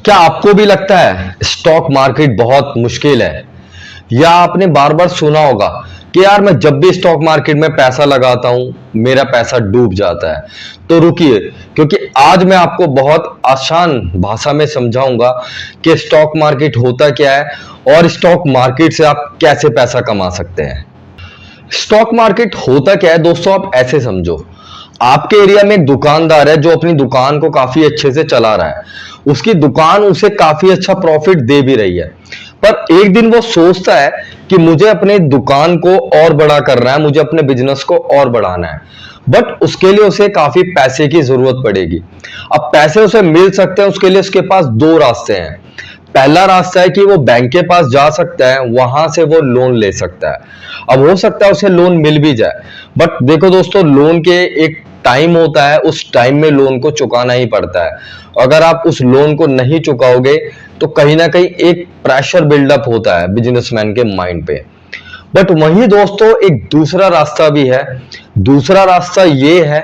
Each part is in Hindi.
क्या आपको भी लगता है स्टॉक मार्केट बहुत मुश्किल है? या आपने बार बार सुना होगा कि यार मैं जब भी स्टॉक मार्केट में पैसा लगाता हूं मेरा पैसा डूब जाता है। तो रुकिए, क्योंकि आज मैं आपको बहुत आसान भाषा में समझाऊंगा कि स्टॉक मार्केट होता क्या है और स्टॉक मार्केट से आप कैसे पैसा कमा सकते हैं। स्टॉक मार्केट होता क्या है दोस्तों, आप ऐसे समझो। आपके एरिया में एक दुकानदार है जो अपनी दुकान को काफी अच्छे से चला रहा है। उसकी दुकान उसे काफी अच्छा प्रॉफिट दे भी रही है। पर एक दिन वो सोचता है कि मुझे अपने दुकान को और बड़ा करना है, मुझे अपने बिजनेस को और बढ़ाना है। बट उसके लिए उसे काफी पैसे की जरूरत पड़ेगी। अब पैसे उसे मिल सकते हैं, उसके लिए उसके पास दो रास्ते हैं। पहला रास्ता है कि वो बैंक के पास जा सकता है, वहां से वो लोन ले सकता है। अब हो सकता है उसे लोन मिल भी जाए, बट देखो दोस्तों, लोन के एक टाइम होता है, उस टाइम में लोन को चुकाना ही पड़ता है। अगर आप उस लोन को नहीं चुकाओगे तो कहीं ना कहीं एक प्रेशर बिल्डअप होता है बिजनेसमैन के माइंड पे। बट वहीं दोस्तों एक दूसरा रास्ता भी है। दूसरा रास्ता ये है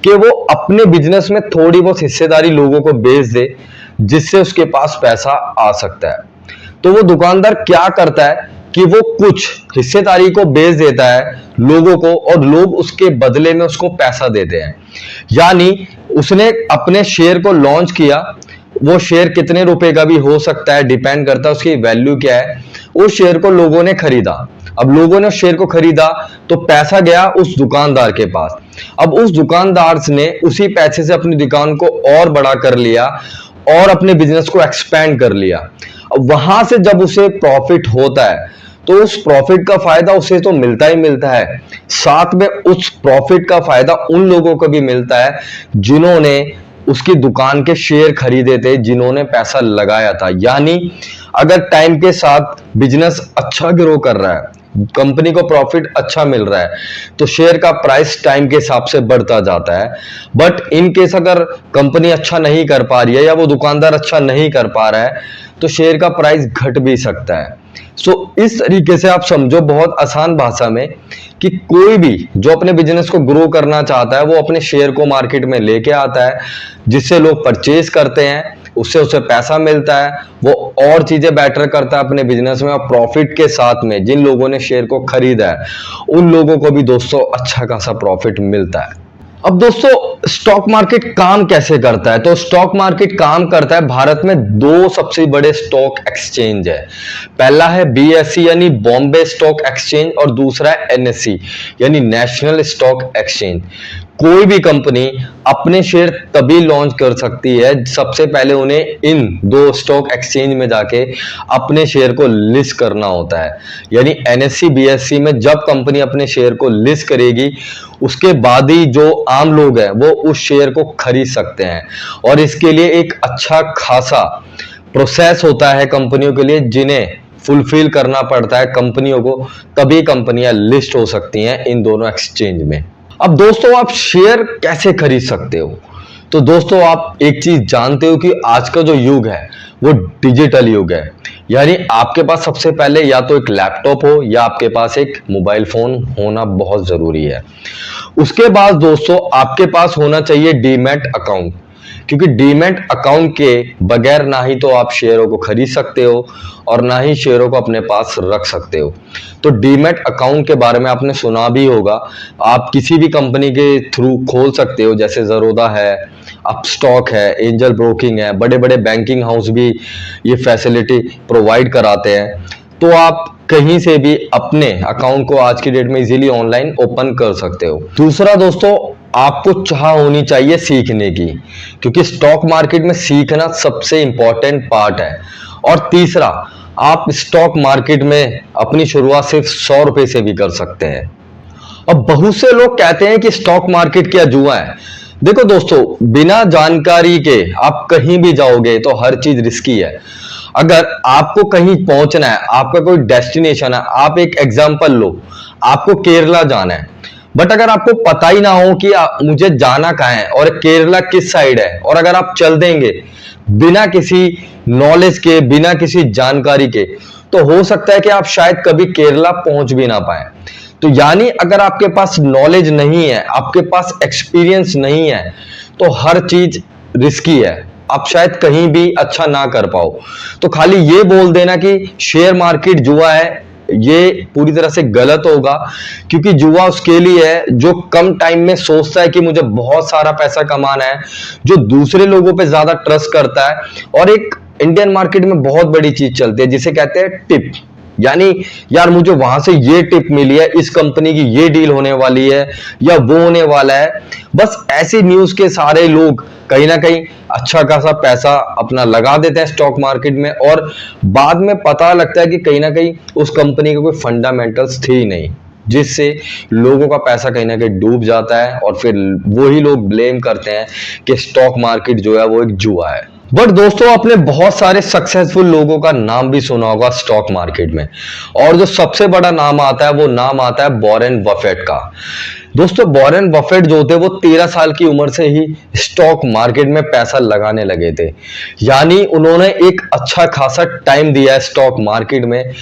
कि वो अपने बिजनेस में थोड़ी बहुत हिस्सेदारी लोगों को बेच दे, जिससे उसके पास पैसा आ सकता है। तो वो दुकानदार क्या करता है कि वो कुछ हिस्सेदारी को बेच देता है लोगों को, और लोग उसके बदले में उसको पैसा देते हैं। यानी उसने अपने शेयर को लॉन्च किया, वो शेयर कितने रुपए का भी हो सकता है, डिपेंड करता है उसकी वैल्यू क्या है। उस शेयर को लोगों ने खरीदा। अब लोगों ने उस शेयर को खरीदा तो पैसा गया उस दुकानदार के पास। अब उस दुकानदार ने उसी पैसे से अपनी दुकान को और बड़ा कर लिया और अपने बिजनेस को एक्सपेंड कर लिया। अब वहां से जब उसे प्रॉफिट होता है तो उस प्रॉफिट का फायदा उसे तो मिलता ही मिलता है, साथ में उस प्रॉफिट का फायदा उन लोगों को भी मिलता है जिन्होंने उसकी दुकान के शेयर खरीदे थे, जिन्होंने पैसा लगाया था। यानी अगर टाइम के साथ बिजनेस अच्छा ग्रो कर रहा है, कंपनी को प्रॉफिट अच्छा मिल रहा है, तो शेयर का प्राइस टाइम के हिसाब से बढ़ता जाता है। बट इन केस अगर कंपनी अच्छा नहीं कर पा रही है या वो दुकानदार अच्छा नहीं कर पा रहा है तो शेयर का प्राइस घट भी सकता है। इस तरीके से आप समझो बहुत आसान भाषा में कि कोई भी जो अपने बिजनेस को ग्रो करना चाहता है वो अपने शेयर को मार्केट में लेके आता है, जिससे लोग परचेज करते हैं, उससे उसे पैसा मिलता है, वो और चीजें बेटर करता है अपने बिजनेस में, और प्रॉफिट के साथ में जिन लोगों ने शेयर को खरीदा है उन लोगों को भी दोस्तों अच्छा खासा प्रॉफिट मिलता है। अब दोस्तों स्टॉक मार्केट काम कैसे करता है? तो स्टॉक मार्केट काम करता है, भारत में दो सबसे बड़े स्टॉक एक्सचेंज है। पहला है बीएसई यानी बॉम्बे स्टॉक एक्सचेंज, और दूसरा है एनएसई यानी नेशनल स्टॉक एक्सचेंज। कोई भी कंपनी अपने शेयर तभी लॉन्च कर सकती है, सबसे पहले उन्हें इन दो स्टॉक एक्सचेंज में जाके अपने शेयर को लिस्ट करना होता है। यानी एनएससी बीएससी में जब कंपनी अपने शेयर को लिस्ट करेगी उसके बाद ही जो आम लोग हैं वो उस शेयर को खरीद सकते हैं। और इसके लिए एक अच्छा खासा प्रोसेस होता है कंपनियों के लिए, जिन्हें फुलफिल करना पड़ता है कंपनियों को, तभी कंपनियां लिस्ट हो सकती हैं इन दोनों एक्सचेंज में। अब दोस्तों आप शेयर कैसे खरीद सकते हो? तो दोस्तों आप एक चीज जानते हो कि आज का जो युग है वो डिजिटल युग है। यानी आपके पास सबसे पहले या तो एक लैपटॉप हो या आपके पास एक मोबाइल फोन होना बहुत जरूरी है। उसके बाद दोस्तों आपके पास होना चाहिए डीमैट अकाउंट, क्योंकि डीमैट अकाउंट के बगैर ना ही तो आप शेयरों को खरीद सकते हो और ना ही शेयरों को अपने पास रख सकते हो। तो डीमैट अकाउंट के बारे में आपने सुना भी होगा। आप किसी भी कंपनी के थ्रू खोल सकते हो, जैसे ज़रोदा है, अपस्टॉक है, एंजल ब्रोकिंग है, बड़े बड़े बैंकिंग हाउस भी ये फैसिलिटी प्रोवाइड कराते हैं। तो आप कहीं से भी अपने अकाउंट को आज की डेट में इजीली ऑनलाइन ओपन कर सकते हो। दूसरा दोस्तों, आपको चाह होनी चाहिए सीखने की, क्योंकि स्टॉक मार्केट में सीखना सबसे इंपॉर्टेंट पार्ट है। और तीसरा, आप स्टॉक मार्केट में अपनी शुरुआत सिर्फ 100 रुपए से भी कर सकते हैं। अब बहुत से लोग कहते हैं कि स्टॉक मार्केट क्या जुआ है। देखो दोस्तों, बिना जानकारी के आप कहीं भी जाओगे तो हर चीज रिस्की है। अगर आपको कहीं पहुंचना है, आपका कोई डेस्टिनेशन है, आप एक एग्जांपल लो, आपको केरला जाना है, बट अगर आपको पता ही ना हो कि मुझे जाना कहाँ है और केरला किस साइड है, और अगर आप चल देंगे बिना किसी नॉलेज के, बिना किसी जानकारी के, तो हो सकता है कि आप शायद कभी केरला पहुंच भी ना पाए। तो यानी अगर आपके पास नॉलेज नहीं है, आपके पास एक्सपीरियंस नहीं है, तो हर चीज रिस्की है। आप शायद कहीं भी अच्छा ना कर पाओ। तो खाली ये बोल देना कि शेयर मार्केट जुआ है, ये पूरी तरह से गलत होगा, क्योंकि जुआ उसके लिए है जो कम टाइम में सोचता है कि मुझे बहुत सारा पैसा कमाना है, जो दूसरे लोगों पे ज्यादा ट्रस्ट करता है। और एक इंडियन मार्केट में बहुत बड़ी चीज चलती है जिसे कहते हैं टिप, यानी यार मुझे वहां से ये टिप मिली है, इस कंपनी की ये डील होने वाली है या वो होने वाला है। बस ऐसी न्यूज के सारे लोग कहीं ना कहीं अच्छा खासा पैसा अपना लगा देते हैं स्टॉक मार्केट में, और बाद में पता लगता है कि कहीं ना कहीं उस कंपनी के कोई फंडामेंटल्स थे ही नहीं, जिससे लोगों का पैसा कहीं ना कहीं डूब जाता है और फिर वही लोग ब्लेम करते हैं कि स्टॉक मार्केट जो है वो एक जुआ है। बट दोस्तों, आपने बहुत सारे सक्सेसफुल लोगों का नाम भी सुना होगा स्टॉक मार्केट में, और जो सबसे बड़ा नाम आता है वो नाम आता है वॉरेन बफेट का। दोस्तों, वॉरेन बफेट जो थे वो 13 साल की उम्र से ही स्टॉक मार्केट में पैसा लगाने लगे थे, यानी उन्होंने एक अच्छा खासा टाइम दिया है स्टॉक मार्केट में,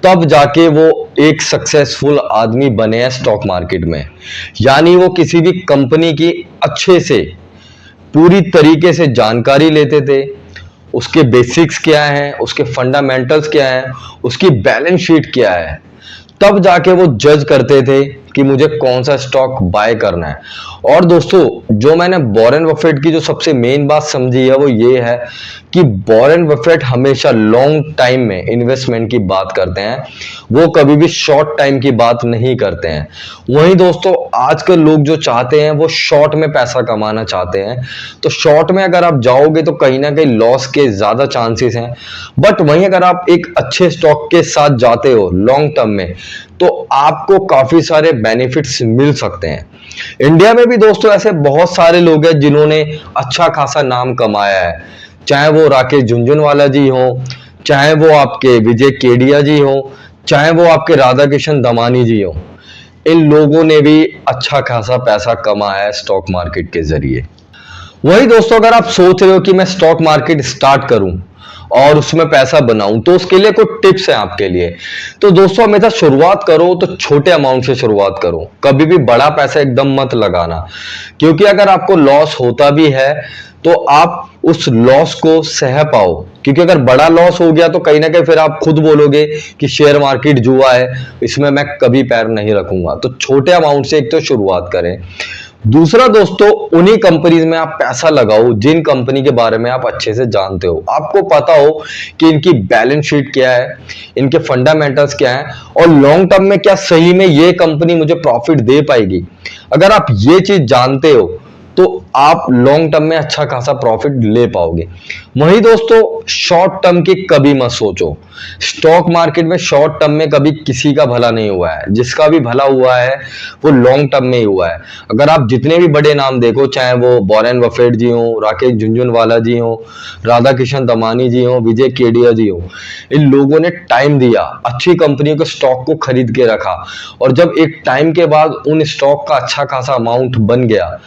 तब जाके वो एक सक्सेसफुल आदमी बने हैं स्टॉक मार्केट में। यानी वो किसी भी कंपनी की अच्छे से पूरी तरीके से जानकारी लेते थे, उसके बेसिक्स क्या हैं, उसके फंडामेंटल्स क्या हैं, उसकी बैलेंस शीट क्या है, तब जाके वो जज करते थे कि मुझे कौन सा स्टॉक बाय करना है। और दोस्तों, जो मैंने वॉरेन बफेट की जो सबसे मेन बात समझी है वो ये है कि वॉरेन बफेट हमेशा लॉन्ग टाइम में इन्वेस्टमेंट की बात करते हैं, वो कभी भी शॉर्ट टाइम की बात नहीं करते हैं। वहीं दोस्तों, आजकल लोग जो चाहते हैं वो शॉर्ट में पैसा कमाना चाहते हैं, तो शॉर्ट में अगर आप जाओगे तो कहीं ना कहीं लॉस के ज्यादा चांसेस हैं। बट वहीं अगर आप एक अच्छे स्टॉक के साथ जाते हो लॉन्ग टर्म में, तो आपको काफी सारे बेनिफिट्स मिल सकते हैं। इंडिया में भी दोस्तों ऐसे बहुत सारे लोग हैं जिन्होंने अच्छा खासा नाम कमाया है, चाहे वो राकेश झुनझुनवाला जी हो, चाहे वो आपके विजय केडिया जी हो, चाहे वो आपके राधा किशन दमानी जी हो। इन लोगों ने भी अच्छा खासा पैसा कमाया है स्टॉक मार्केट के जरिए। वही दोस्तों, अगर आप सोच रहे हो कि मैं स्टॉक मार्केट स्टार्ट करूं और उसमें पैसा बनाऊं, तो उसके लिए कुछ टिप्स हैं आपके लिए। तो दोस्तों, हमेशा शुरुआत करो तो छोटे अमाउंट से शुरुआत करो, कभी भी बड़ा पैसा एकदम मत लगाना, क्योंकि अगर आपको लॉस होता भी है तो आप उस लॉस को सह पाओ। क्योंकि अगर बड़ा लॉस हो गया तो कहीं ना कहीं फिर आप खुद बोलोगे कि शेयर मार्केट जुआ है, इसमें मैं कभी पैर नहीं रखूंगा। तो छोटे अमाउंट से एक तो शुरुआत करें। दूसरा दोस्तों, उन्हीं कंपनीज में आप पैसा लगाओ जिन कंपनी के बारे में आप अच्छे से जानते हो, आपको पता हो कि इनकी बैलेंस शीट क्या है, इनके फंडामेंटल्स क्या है, और लॉन्ग टर्म में क्या सही में ये कंपनी मुझे प्रॉफिट दे पाएगी। अगर आप ये चीज जानते हो तो आप लॉन्ग टर्म में अच्छा खासा प्रॉफिट ले पाओगे। वहीं दोस्तों, शॉर्ट टर्म की कभी मत सोचो। स्टॉक मार्केट में शॉर्ट टर्म में कभी किसी का भला नहीं हुआ है, जिसका भी भला हुआ है वो लॉन्ग टर्म में ही हुआ है। अगर आप जितने भी बड़े नाम देखो, चाहे वो वॉरेन बफेट जी हो, राकेश झुनझुनवाला जी हो, राधा किशन दमानी जी हो, विजय केडिया जी हो, इन लोगों ने टाइम दिया, अच्छी कंपनियों के स्टॉक को खरीद के रखा, और जब एक टाइम के बाद उन स्टॉक का अच्छा खासा अमाउंट बन गया,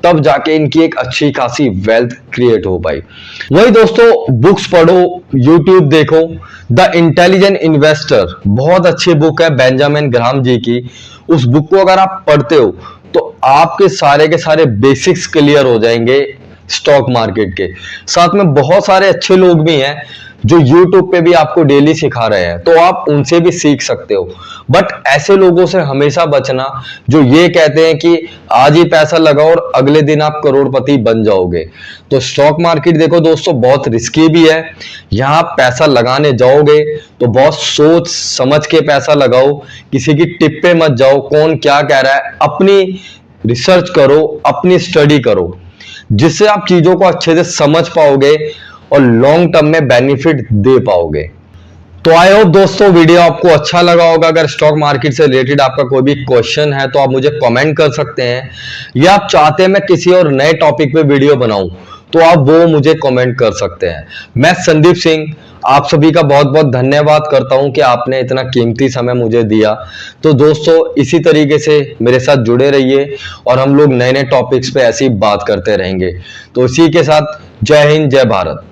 तब जाके इनकी एक अच्छी खासी वेल्थ क्रिएट हो पाई। वही दोस्तों, बुक्स पढ़ो, यूट्यूब देखो। द इंटेलिजेंट इन्वेस्टर बहुत अच्छी बुक है बेंजामिन ग्राहम जी की। उस बुक को अगर आप पढ़ते हो तो आपके सारे के सारे बेसिक्स क्लियर हो जाएंगे स्टॉक मार्केट के। साथ में बहुत सारे अच्छे लोग भी हैं जो YouTube पे भी आपको डेली सिखा रहे हैं, तो आप उनसे भी सीख सकते हो। बट ऐसे लोगों से हमेशा बचना जो ये कहते हैं कि आज ही पैसा लगाओ और अगले दिन आप करोड़पति बन जाओगे। तो स्टॉक मार्केट देखो दोस्तों, बहुत रिस्की भी है। यहाँ पैसा लगाने जाओगे तो बहुत सोच समझ के पैसा लगाओ, किसी की टिप पे मत जाओ, कौन क्या कह रहा है। अपनी रिसर्च करो, अपनी स्टडी करो, जिससे आप चीजों को अच्छे से समझ पाओगे और लॉन्ग टर्म में बेनिफिट दे पाओगे। तो आई होप दोस्तों वीडियो आपको अच्छा लगा होगा। अगर स्टॉक मार्केट से रिलेटेड आपका कोई भी क्वेश्चन है तो आप मुझे कमेंट कर सकते हैं, या आप चाहते हैं मैं किसी और नए टॉपिक पे वीडियो बनाऊं तो आप वो मुझे कमेंट कर सकते हैं। मैं संदीप सिंह आप सभी का बहुत बहुत धन्यवाद करता हूं कि आपने इतना कीमती समय मुझे दिया। तो दोस्तों, इसी तरीके से मेरे साथ जुड़े रहिए और हम लोग नए नए टॉपिक्स पे ऐसी बात करते रहेंगे। तो इसी के साथ जय हिंद, जय भारत।